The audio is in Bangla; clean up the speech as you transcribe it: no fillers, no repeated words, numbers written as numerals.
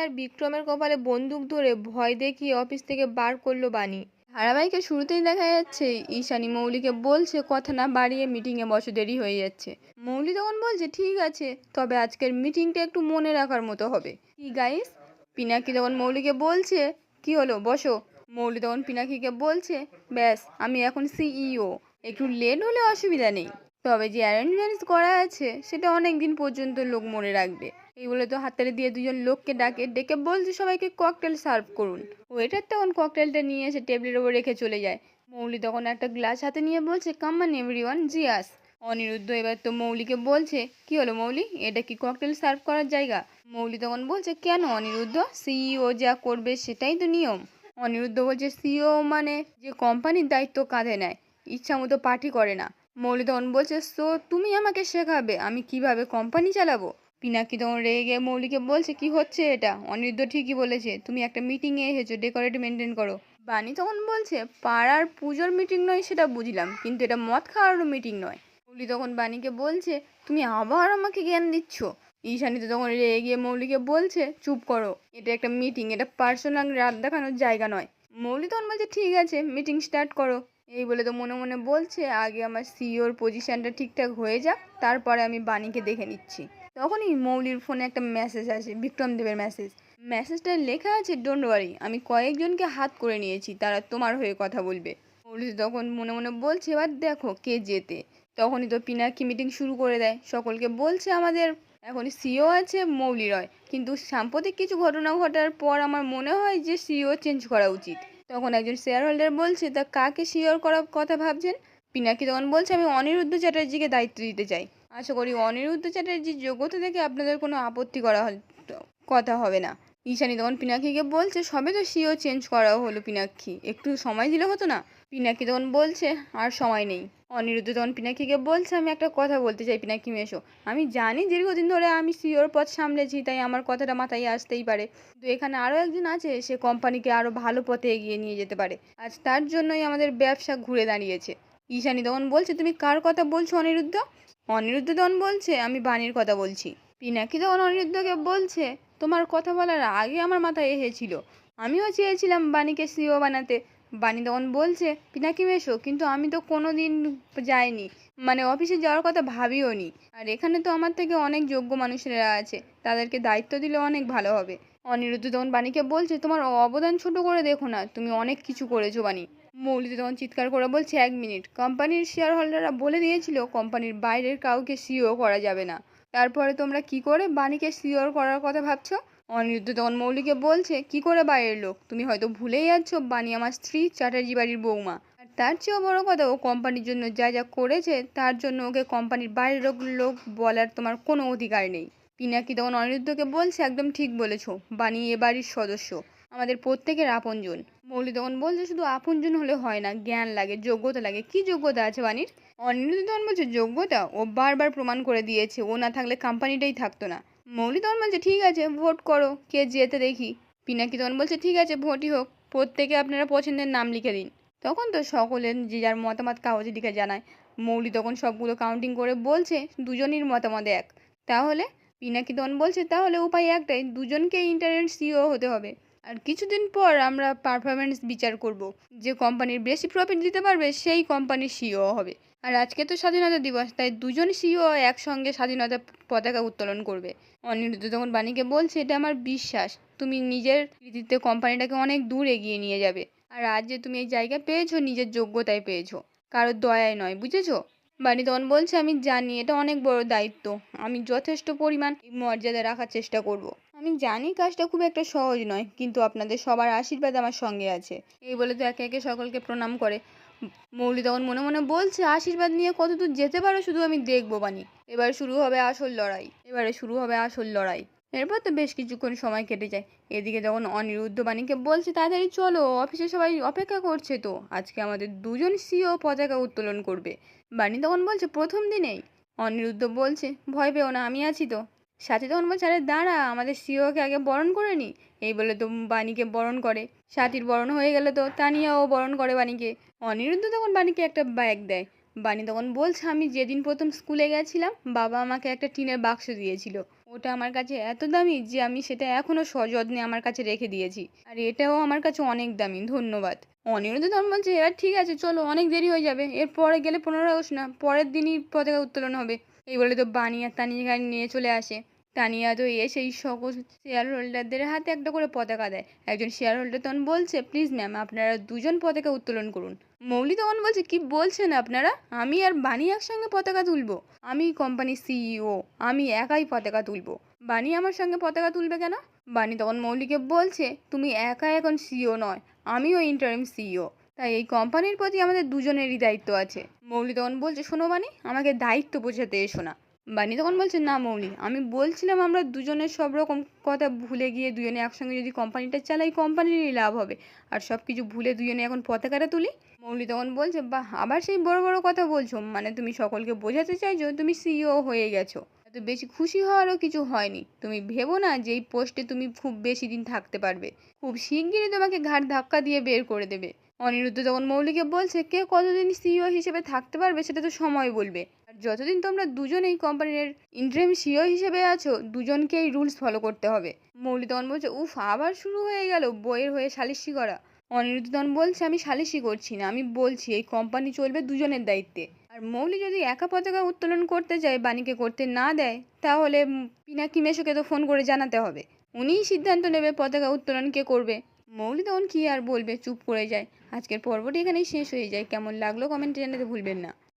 আর বিক্রমের কপালে বন্দুক ধরে ভয় দেখিয়ে অফিস থেকে বার করলো বানি। ধারাবাহিকের শুরুতেই দেখা যাচ্ছে ঈশানী মৌলিকে বলছে কথা না বাড়িয়ে মিটিংয়ে বসো, দেরি হয়ে যাচ্ছে। মৌলি তখন বলছে ঠিক আছে, তবে আজকের মিটিংটা একটু মনে রাখার মতো হবে। কি গাইস? পিনাকি তখন মৌলিকে বলছে কি হলো, বসো। মৌলি তখন পিনাকিকে বলছে ব্যাস, আমি এখন সিইও, একটু লেট হলে অসুবিধা নেই, তবে যে অ্যারেঞ্জমেন্টস করা আছে সেটা অনেক দিন পর্যন্ত লোক মনে রাখবে। এই বলে তো হাততালি দিয়ে দুজন লোককে ডেকে বলছে সবাইকে ককটেল সার্ভ করুন। ওয়েটার তখন ককটেলটা নিয়ে এসে টেবিলের ওপর রেখে চলে যায়। মৌলি তখন একটা গ্লাস হাতে নিয়ে বলছে come on everyone, Zia's. Aniruddha এবার তো মৌলিকে বলছে কি হলো মৌলি, এটা কি ককটেল সার্ভ করার জায়গা? মৌলি তখন বলছে কেন অনিরুদ্ধ, সিইও যা করবে সেটাই তো নিয়ম। অনিরুদ্ধ বলছে সিইও মানে যে কোম্পানির দায়িত্ব কাঁধে নেয়, ইচ্ছা মতো পার্টি করে না। মৌলি তখন বলছে সো তুমি আমাকে শেখাবে আমি কিভাবে কোম্পানি চালাবো? পিনাকি তখন রেগে গিয়ে মৌলিকে বলছে কি হচ্ছে এটা? অনিরুদ্ধ ঠিকই বলেছে, তুমি একটা মিটিংয়ে এসেছো, ডেকোরেট মেনটেন করো। বানি তখন বলছে পাড়ার পুজোর মিটিং নয় সেটা বুঝলাম, কিন্তু এটা মদ খাওয়ারও মিটিং নয়। মৌলি তখন বানিকে বলছে তুমি আবার আমাকে জ্ঞান দিচ্ছ। ঈশানী তো তখন রেগে গিয়ে মৌলিকে বলছে চুপ করো, এটা একটা মিটিং, এটা পার্সোনাল রাত দেখানোর জায়গা নয়। মৌলি তখন বলছে ঠিক আছে, মিটিং স্টার্ট করো। এই বলে তো মনে মনে বলছে আগে আমার সিইওর পজিশনটা ঠিকঠাক হয়ে যাক, তারপরে আমি বানিকে দেখে নিচ্ছি। তখনই মৌলির ফোনে একটা মেসেজ আসে, বিক্রম দেবের মেসেজ। মেসেজটা লেখা আছে ডোন্ট ওয়ারি, আমি কয়েকজনকে হাত করে নিয়েছি, তারা তোমার হয়ে কথা বলবে। মৌলি তখন মনে মনে বলছে এবার দেখো কে জেতে। তখনই তো পিনাকি মিটিং শুরু করে দেয়, সকলকে বলছে আমাদের এখন সিইও আছে মৌলি রয়, কিন্তু সাম্প্রতিক কিছু ঘটনা ঘটার পর আমার মনে হয় যে সিইও চেঞ্জ করা উচিত। তখন একজন শেয়ার হোল্ডার বলছে তা কাকে সিইওর করার কথা ভাবছেন? পিনাকি তখন বলছে আমি অনিরুদ্ধ চ্যাটার্জিকে দায়িত্ব দিতে চাই, আশা করি অনিরুদ্ধ চ্যাটার্জির যোগ্যতা থেকে আপনাদের কোনো আপত্তি করা কথা হবে না। ঈশানী তখন পিনাকিকে বলছে সবে তো সিইও চেঞ্জ করা হলো পিনাক্ষী, একটু সময় দিলে হতো না? পিনাকি তখন বলছে আর সময় নেই। অনিরুদ্ধ তখন পিনাকিকে বলছে আমি একটা কথা বলতে চাই পিনাকি মেশো, আমি জানি দীর্ঘদিন ধরে আমি সিইওর পদ সামলেছি, তাই আমার কথাটা মাথায় আসতেই পারে, কিন্তু এখানে আরও একজন আছে, সে কোম্পানিকে আরও ভালো পথে এগিয়ে নিয়ে যেতে পারে, আজ তার জন্যই আমাদের ব্যবসা ঘুরে দাঁড়িয়েছে। ঈশানী তখন বলছে তুমি কার কথা বলছো অনিরুদ্ধ? অনিরুদ্ধ তখন বলছে আমি বাণীর কথা বলছি। পিনাকি তখন অনিরুদ্ধকে বলছে তোমার কথা বলার আগে আমার মাথায় এসেছিল, আমিও চেয়েছিলাম বাণীকে সিইও বানাতে। বাণী তখন বলছে পিনাকি মেশো, কিন্তু আমি তো কোনো দিন যাইনি, মানে অফিসে যাওয়ার কথা ভাবিও নি, আর এখানে তো আমার থেকে অনেক যোগ্য মানুষেরা আছে, তাদেরকে দায়িত্ব দিলে অনেক ভালো হবে। অনিরুদ্ধ তখন বাণীকে বলছে তোমার অবদান ছোট করে দেখো না, তুমি অনেক কিছু করেছো বাণী। মৌলি তখন চিৎকার করে বলছে এক মিনিট, কোম্পানির শেয়ার হোল্ডাররা বলে দিয়েছিল কোম্পানির বাইরের কাউকে সিইও করা যাবে না, তারপরে তোমরা কি করে বাণীকে সিইও করার কথা ভাবছো? অনিরুদ্ধ তখন মৌলিকে বলছে কি করে বাইরের লোক, তুমি হয়তো ভুলেই যাচ্ছ বাণী আমার স্ত্রী, চ্যাটার্জি বাড়ির বৌমা, আর তার চেয়েও বড় কথা ও কোম্পানির জন্য যা যা করেছে তার জন্য ওকে কোম্পানির বাইরের লোক বলার তোমার কোনো অধিকার নেই। পিনাকি তখন অনিরুদ্ধকে বলছে একদম ঠিক বলেছো, বাণী এ বাড়ির সদস্য, আমাদের প্রত্যেকের আপনজন। মৌলি তখন বলছে শুধু আপনজন হলে হয় না, জ্ঞান লাগে, যোগ্যতা লাগে। কি যোগ্যতা আছে বাণীর? অনিরুদ্ধ তখন বলছে যোগ্যতা ও বারবার প্রমাণ করে দিয়েছে, ও না থাকলে কোম্পানিটাই থাকতো না। মৌলি তখন বলছে ঠিক আছে ভোট করো, কে যেতে দেখি। পিনাকি তখন বলছে ঠিক আছে ভোটই হোক, প্রত্যেকে আপনারা পছন্দের নাম লিখে দিন। তখন তো সকলের যে যার মতামত কাগজে লিখে জানায়। মৌলি তখন সবগুলো কাউন্টিং করে বলছে দুজনের মতামত এক। তাহলে পিনাকি তখন বলছে তাহলে উপায় একটাই, দুজনকে ইন্টারনেট সিইও হতে হবে, আর কিছুদিন পর আমরা পারফরমেন্স বিচার করব, যে কোম্পানির বেশি প্রফিট দিতে পারবে সেই কোম্পানির সিইও হবে। আর আজকে তো স্বাধীনতা দিবস, তাই দুজন সিইও একসঙ্গে স্বাধীনতা পতাকা উত্তোলন করবে। অনিরুদ্ধ তখন বাণীকে বলছে এটা আমার বিশ্বাস, তুমি নিজের কৃতিত্বে কোম্পানিটাকে অনেক দূর এগিয়ে নিয়ে যাবে, আর আজ যে তুমি এই জায়গা পেয়েছো নিজের যোগ্যতায় পেয়েছো, কারোর দয়ায় নয়, বুঝেছো? বাণী তখন বলছে আমি জানি এটা অনেক বড় দায়িত্ব, আমি যথেষ্ট পরিমাণ মর্যাদা রাখার চেষ্টা করব। আমি জানি কাজটা খুব একটা সহজ নয়, কিন্তু আপনাদের সবার আশীর্বাদ আমার সঙ্গে আছে। এই বলে তো একে একে সকলকে প্রণাম করে। মৌলি তখন মনে মনে বলছে আশীর্বাদ নিয়ে কতদূর যেতে পারো শুধু আমি দেখবো বাণী, এবার শুরু হবে আসল লড়াই, এবারে শুরু হবে আসল লড়াই। এরপর তো বেশ কিছুক্ষণ সময় কেটে যায়। এদিকে যখন অনিরুদ্ধ বাণীকে বলছে তাড়াতাড়ি চলো, অফিসে সবাই অপেক্ষা করছে তো, আজকে আমাদের দুজন সিইও পতাকা উত্তোলন করবে। বাণী তখন বলছে প্রথম দিনেই? অনিরুদ্ধ বলছে ভয় পেও না, আমি আছি তো। সাথী তখন বলছে আরে দাঁড়া, আমাদের সিইওকে আগে বরণ করে নি। এই বলে তো বাণীকে বরণ করে। সাথীর বরণ হয়ে গেলে তো তানিয়াও বরণ করে বাণীকে। অনিরুদ্ধ তখন বাণীকে একটা ব্যাগ দেয়। বাণী তখন বলছে আমি যেদিন প্রথম স্কুলে গেছিলাম বাবা আমাকে একটা টিনের বাক্স দিয়েছিল, ওটা আমার কাছে এত দামি যে আমি সেটা এখনো সযত্নে আমার কাছে রেখে দিয়েছি। আর এটাও আমার কাছে অনেক দামি, ধন্যবাদ। অনিরুদ্ধ তখন বলছে, এবার ঠিক আছে চলো, অনেক দেরি হয়ে যাবে, এরপরে গেলে 15 আগস্ট না, পরের দিনই পতাকা উত্তোলন হবে। এই বলে তো বানি আর তানিয়া গাড়ি নিয়ে চলে আসে। তানিয়া তো এসেই সকল শেয়ার হোল্ডারদের হাতে একটা করে পতাকা দেয়। একজন শেয়ার হোল্ডার তখন বলছে, প্লিজ ম্যাম আপনারা দুজন পতাকা উত্তোলন করুন। মৌলি তখন বলছে, কি বলছেন আপনারা? আমি আর বানি একসঙ্গে পতাকা তুলবো? আমি কোম্পানির সিইও, আমি একাই পতাকা তুলবো। বানি আমার সঙ্গে পতাকা তুলবে কেন? বানি তখন মৌলিকে বলছে, তুমি একা এখন সিইও নয়, আমিও ইন্টারিম সিইও, তাই এই কোম্পানির প্রতি আমাদের দুজনেরই দায়িত্ব আছে। মৌলি তখন বলছে, শোনো বানি, আমাকে দায়িত্ব বোঝাতে এসো না। বানি তখন বলছে, না মৌলি, আমি বলছিলাম আমরা দুজনের সব রকম কথা ভুলে গিয়ে দুজনে একসঙ্গে যদি কোম্পানিটা চালাই, কোম্পানিরই লাভ হবে। আর সব কিছু ভুলে দুজনে এখন পতাকাটা তুলি। মৌলি তখন বলছে, বাহ, আবার সেই বড় বড় কথা বলছো, মানে তুমি সকলকে বোঝাতে চাইছো তুমি সিইও হয়ে গেছো। এত বেশি খুশি হওয়ারও কিছু হয়নি। তুমি ভেবো না যে এই পোস্টে তুমি খুব বেশি দিন থাকতে পারবে। খুব শিগগিরই তোমাকে ঘাড় ধাক্কা দিয়ে বের করে দেবে। অনিরুদ্ধ তখন মৌলিকে বলছে, কে কতদিন সিইও হিসেবে থাকতে পারবে সেটা তো সময় বলবে। আর যতদিন তোমরা দুজনেই কোম্পানির ইন্টারিম সিইও হিসেবে আছো, দুজনকেই রুলস ফলো করতে হবে। মৌলি তখন বলছে, উফ, আবার শুরু হয়ে গেল বইয়ের হয়ে সালিশি করা। অনিরুদ্ধ তখন বলছে, আমি সালিশি করছি না, আমি বলছি এই কোম্পানি চলবে দুজনের দায়িত্বে। আর মৌলি যদি একা পতাকা উত্তোলন করতে চায়, বাণীকে করতে না দেয়, তাহলে পিনাকি মেশোকে তো ফোন করে জানাতে হবে। উনিই সিদ্ধান্ত নেবে পতাকা উত্তোলন কে করবে। মৌলি তখন কি আর বলবে, চুপ করে যায়। আজকের পর্বটি এখানেই শেষ হয়ে যায়। কেমন লাগলো কমেন্টে জানাতে ভুলবেন না।